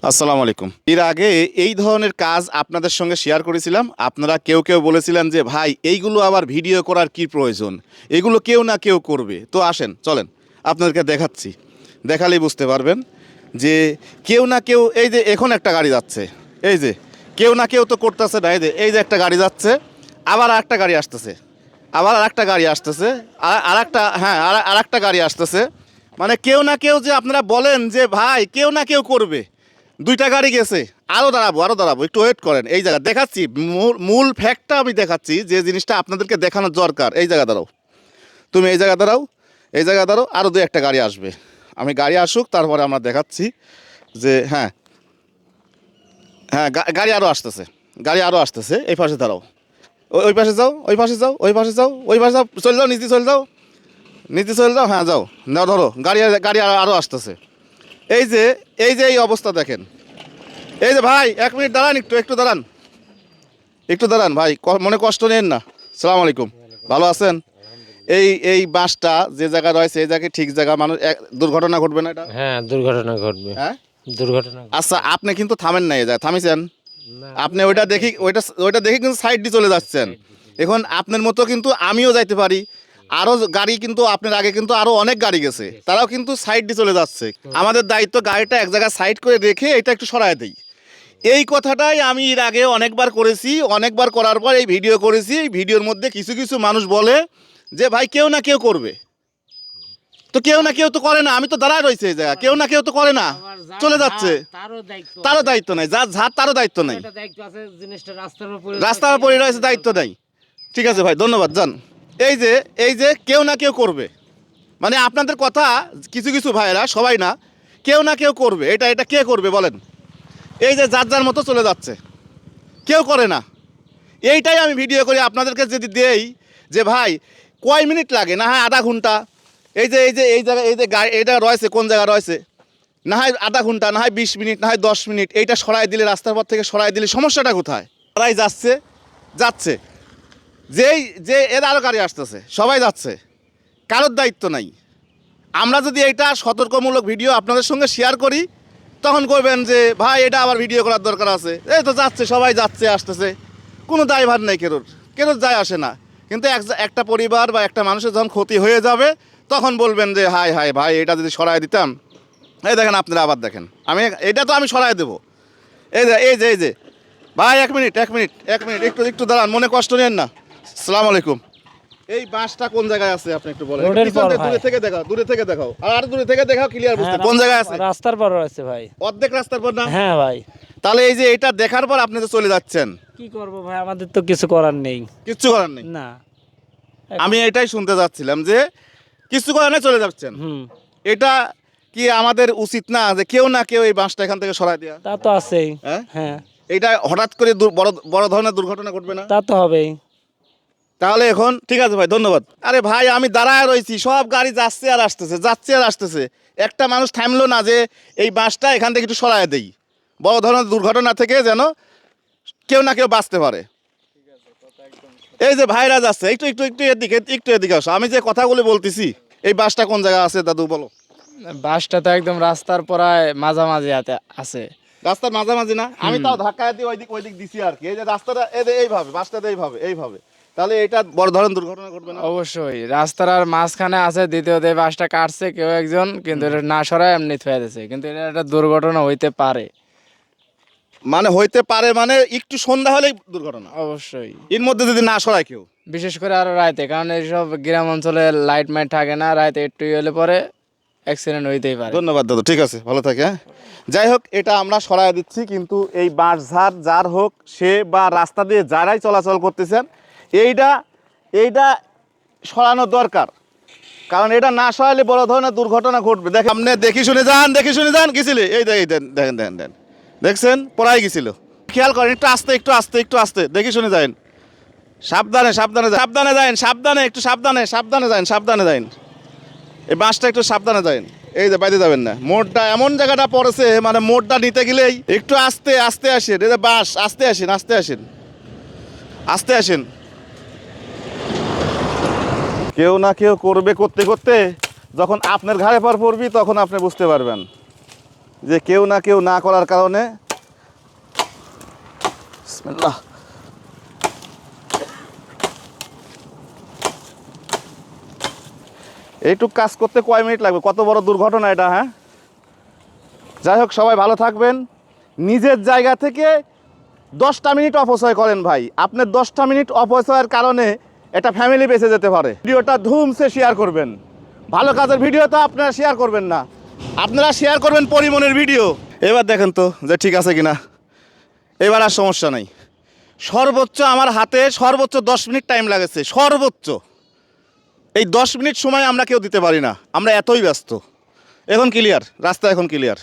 আসসালামু আলাইকুম। এর আগে এই ধরনের কাজ আপনাদের সঙ্গে শেয়ার করেছিলাম। আপনারা কেউ কেউ বলেছিলেন যে ভাই এইগুলো আবার ভিডিও করার কি প্রয়োজন, এগুলো কেউ না কেউ করবে। তো আসেন চলেন আপনাদেরকে দেখাচ্ছি, দেখালেই বুঝতে পারবেন যে কেউ না কেউ, এই যে এখন একটা গাড়ি যাচ্ছে, এই যে কেউ না কেউ তো করতেছে না। এই যে একটা গাড়ি যাচ্ছে, আবার আরেকটা গাড়ি আসতেছে, আবার আরেকটা গাড়ি আসতেছে, আরেকটা, হ্যাঁ, আরেকটা গাড়ি আসতেছে। মানে কেউ না কেউ, যে আপনারা বলেন যে ভাই কেউ না কেউ করবে। দুইটা গাড়ি গেছে, আরও দাঁড়াবো, একটু ওয়েট করেন। এই জায়গা দেখাচ্ছি, মূল ফ্যাক্টটা আমি দেখাচ্ছি, যে জিনিসটা আপনাদেরকে দেখানোর দরকার। এই জায়গা দাঁড়াও, তুমি এই জায়গা দাঁড়াও, এই জায়গা দাঁড়াও, আরও দু একটা গাড়ি আসবে। আমি গাড়ি আসুক তারপরে আমরা দেখাচ্ছি যে হ্যাঁ হ্যাঁ গাড়ি আরও আসতেছে, গাড়ি আরও আসতেছে। এই পাশে দাঁড়াও, ওই পাশে যাও, ওই পাশে যাও, ওই পাশে যাও, ওই পাশে যাও, চলে যাও, নিচে চলে যাও, নিচে চলে যাও, হ্যাঁ যাও, নাও ধরো, গাড়ি গাড়ি আরও আসতেছে। এই যে এই অবস্থা দেখেন। এই যে ভাই 1 মিনিট দাঁড়ান, একটু দাঁড়ান, একটু দাঁড়ান ভাই, মনে কষ্ট নেন না। সালাম আলাইকুম, ভালো আছেন? এই বাসটা যে জায়গায় রয়েছে, এই জায়গায় ঠিক জায়গা, মানুষ দুর্ঘটনা ঘটবে না এটা? হ্যাঁ, দুর্ঘটনা ঘটবে। হ্যাঁ, দুর্ঘটনা আচ্ছা, আপনি কিন্তু থামেন না, এই জায়গায় থামিছেন না, আপনি। ওইটা দেখি কিন্তু সাইড দিয়ে চলে যাচ্ছেন। এখন আপনার মতো কিন্তু আমিও যাইতে পারি, আরও গাড়ি কিন্তু আপনার আগে কিন্তু আরও অনেক গাড়ি গেছে, তারাও কিন্তু সাইড দিয়ে চলে যাচ্ছে। আমাদের দায়িত্ব গাড়িটা এক জায়গায় সাইড করে রেখে এটা একটু সরায় দিই। এই কথাটাই আমি এর আগে অনেকবার করেছি, অনেকবার করার পর এই ভিডিও করেছি। এই ভিডিওর মধ্যে কিছু কিছু মানুষ বলে যে ভাই কেউ না কেউ করবে, তো কেউ না কেউ তো করে না। আমি তো দাঁড়ায় রয়েছে এই জায়গা, কেউ না কেউ তো করে না, চলে যাচ্ছে। তারও দায়িত্ব নাই, যার ঝাড় তারও দায়িত্ব নাই, রাস্তার উপরে রয়েছে, দায়িত্ব নাই। ঠিক আছে ভাই, ধন্যবাদ, যান। এই যে কেউ না কেউ করবে, মানে আপনাদের কথা কিছু কিছু ভাইরা, সবাই না, কেউ না কেউ করবে। এটা কে করবে বলেন? এই যে যার যার মতো চলে যাচ্ছে, কেউ করে না। এইটাই আমি ভিডিও করি আপনাদেরকে যদি দেই যে ভাই কয় মিনিট লাগে, না হয় আধা ঘন্টা। এই জায়গায় এই যে গাড়ি এইটা রয়েছে, কোন জায়গা রয়েছে, না হয় আধা ঘন্টা, না হয় 20 মিনিট, না হয় 10 মিনিট। এইটা সরাই দিলে, রাস্তার পর থেকে সরাই দিলে সমস্যাটা কোথায়? সবাই যাচ্ছে যে এর আরও গাড়ি আসতেছে, সবাই যাচ্ছে, কারোর দায়িত্ব নাই। আমরা যদি এইটা সতর্কমূলক ভিডিও আপনাদের সঙ্গে শেয়ার করি, তখন করবেন যে ভাই এটা আবার ভিডিও করার দরকার আছে। এই তো যাচ্ছে, সবাই যাচ্ছে, আসতেছে, কোনো দায়ভার নেই, কেরোর যায় আসে না। কিন্তু একটা পরিবার বা একটা মানুষের যখন ক্ষতি হয়ে যাবে, তখন বলবেন যে হাই হাই ভাই এটা যদি সরাই দিতাম। এই দেখেন, আপনারা আবার দেখেন, এটা তো আমি সরাই দেবো। এই যে ভাই 1 মিনিট একটু দাঁড়ান, মনে কষ্ট নেন না। আসসালামু আলাইকুম। এই বাসটা কোন জায়গায় আছে আপনি একটু বলেন? দূরে থেকে দেখাও, আর দূরে থেকে দেখাও, ক্লিয়ার বুঝতে কোন জায়গায় আছে। রাস্তার পর আছে ভাই, অর্ধেক রাস্তার পর না? হ্যাঁ ভাই। তাহলে এই যে এটা দেখার পর আপনি তো চলে যাচ্ছেন, কি করব ভাই, আমাদের তো কিছু করার নেই। কিচ্ছু করার নেই না, আমি এটাই শুনতে যাচ্ছিলাম যে কিছু করার নেই, চলে যাচ্ছেন। এটা কি আমাদের উচিত না যে কেউ না কেউ এই বাসটা এখান থেকে সরাই দেওয়া? তা তো আছেই। হ্যাঁ, হ্যাঁ, এটা হঠাৎ করে বড় ধরনের দুর্ঘটনা ঘটবে না? তা তো হবেই। তাহলে এখন ঠিক আছে ভাই, ধন্যবাদ। আরে ভাই আমি দাঁড়ায় রয়েছি, সব গাড়ি যাচ্ছে আর আসতেছে, একটা মানুষ থামলো না যে এই বাসটা এখান থেকে একটু সরায় দেই, বড় ধরনের দুর্ঘটনা থেকে যেন কেউ না কেউ বাঁচতে পারে। এই যে ভাইরা যাচ্ছে, একটু এদিকে আসো। আমি যে কথাগুলো বলতেছি, এই বাসটা কোন জায়গায় আছে দাদু বলো? বাসটা তো একদম রাস্তার পরায় মাঝামাঝি আছে। রাস্তার মাঝামাঝি না? আমি তাও ধাক্কা দিয়ে ওইদিক দিছি আর কি। এই যে রাস্তাটা এইভাবে, বাসটাতে এইভাবে, তাহলে এটা বড় ধরনের দুর্ঘটনা ঘটবে না? অবশ্যই রাস্তার আর মাঝখানে আছে, দ্বিতীয়তে বাসটা কাটছে কেউ একজন, কিন্তু এটা না সরায় এমনি থুয়ে দিয়েছে, কিন্তু এটা একটা দুর্ঘটনা হইতে পারে। মানে হইতে পারে, মানে একটু সন্ধ্যা হলেই দুর্ঘটনা? অবশ্যই, এর মধ্যে যদি না সরায় কেউ, বিশেষ করে আরো রাতে, কারণ এইসব গ্রাম অঞ্চলে লাইট মাইট থাকে না, রাতে একটু হলে পরে অ্যাক্সিডেন্ট হইতেই পারে। ধন্যবাদ দাদু, ঠিক আছে, ভালো থাকে। হ্যাঁ, যাই হোক, এটা আমরা সরাই দিচ্ছি। কিন্তু এই বাঁশঝাড় যার হোক, সে বা রাস্তা দিয়ে যারাই চলাচল করতেছেন, এইটা সরানো দরকার। কারণ এটা না সরালে বড় ধরনের দুর্ঘটনা ঘটবে। দেখেন, আপনি দেখি শুনে যান গেছিলে, এই দেখেন, দেখছেন পড়াই গেছিল। খেয়াল করেন, একটু আস্তে দেখি শুনে যান, সাবধানে যান, একটু সাবধানে যান। এই বাসটা একটু সাবধানে যান, এই যে বাইরে যাবেন না। মোড়টা এমন জায়গাটা পড়েছে, মানে মোড়টা নিতে গেলেই একটু আস্তে আসেন। এই যে বাস, আস্তে আসেন। কেউ না কেউ করবে, করতে যখন আপনার ঘাড়ে পর পড়বি, তখন আপনি বুঝতে পারবেন। যে কেউ না করার কারণে বিসমিল্লাহ। এইটুক কাজ করতে কয় মিনিট লাগবে? কত বড় দুর্ঘটনা এটা, হ্যাঁ? যাই হোক, সবাই ভালো থাকবেন। নিজের জায়গা থেকে 10টা মিনিট অপচয় করেন ভাই, আপনার 10টা মিনিট অপচয়ের কারণে একটা ফ্যামিলি বেঁচে যেতে পারে। ভিডিওটা ধুমসে শেয়ার করবেন, ভালো কাজের ভিডিও তো আপনারা শেয়ার করবেন না, আপনারা শেয়ার করবেন পরিমণের ভিডিও। এবার দেখেন তো যে ঠিক আছে কিনা, এবার আর সমস্যা নাই। সর্বোচ্চ আমার হাতে সর্বোচ্চ 10 মিনিট টাইম লাগেছে, সর্বোচ্চ। এই 10 মিনিট সময় আমরা কেউ দিতে পারি না, আমরা এতই ব্যস্ত। এখন ক্লিয়ার, রাস্তা এখন ক্লিয়ার।